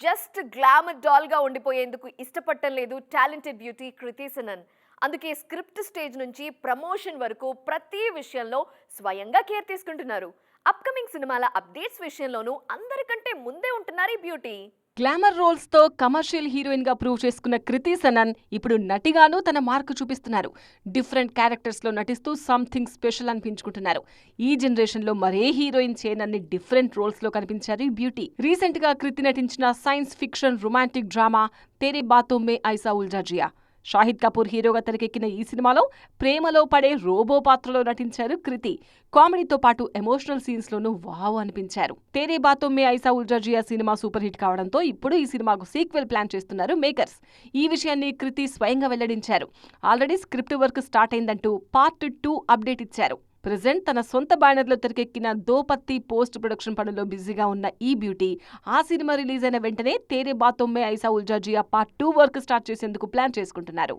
Just glamour doll గా ఉండిపోయేందుకు ఇష్టపడటం లేదు టాలెంటెడ్ బ్యూటీ కృతి సనన్. అందుకే స్క్రిప్ట్ స్టేజ్ నుంచి ప్రమోషన్ వరకు ప్రతి విషయంలో స్వయంగా కేర్ తీసుకుంటున్నారు. అప్కమింగ్ సినిమాల అప్డేట్స్ విషయంలోనూ అందరికంటే ముందే ఉంటున్నారు ఈ బ్యూటీ. గ్లామర్ రోల్స్ తో కమర్షియల్ హీరోయిన్ గా ప్రూవ్ చేసుకున్న కృతి సనన్ ఇప్పుడు నటిగానూ తన మార్కు చూపిస్తున్నారు. డిఫరెంట్ క్యారెక్టర్స్ లో నటిస్తూ సంథింగ్ స్పెషల్ అనిపించుకుంటున్నారు. ఈ జనరేషన్ లో మరే హీరోయిన్ చేయనన్ని డిఫరెంట్ రోల్స్ లో కనిపించారు ఈ బ్యూటీ. రీసెంట్ గా కృతి నటించిన science fiction romantic drama తెరే బాతో Mein Aisa Uljha Jiya. Shahid Kapoor హీరోగా తెరకెక్కిన ఈ సినిమాలో ప్రేమలో పడే రోబో పాత్రలో నటించారు కృతి. కామెడీతో పాటు ఎమోషనల్ సీన్స్ లోనూ వావ్ అనిపించారు. తేరే బాతో మే ఐసా ఉల్జా జియా సినిమా సూపర్ హిట్ కావడంతో ఇప్పుడు ఈ సినిమాకు సీక్వెల్ ప్లాన్ చేస్తున్నారు మేకర్స్. ఈ విషయాన్ని కృతి స్వయంగా వెల్లడించారు. ఆల్రెడీ స్క్రిప్ట్ వర్క్ స్టార్ట్ అయిందంటూ పార్ట్ 2 అప్డేట్ ఇచ్చారు. ప్రెజెంట్ తన సొంత బ్యానర్లో తెరకెక్కిన దో పత్తి పోస్ట్ ప్రొడక్షన్ పనుల్లో బిజీగా ఉన్న ఈ బ్యూటీ ఆ సినిమా రిలీజ్ అయిన వెంటనే Teri Baaton Mein Aisa Uljha Jiya part 2 work start చేసేందుకు ప్లాన్ చేసుకుంటున్నారు.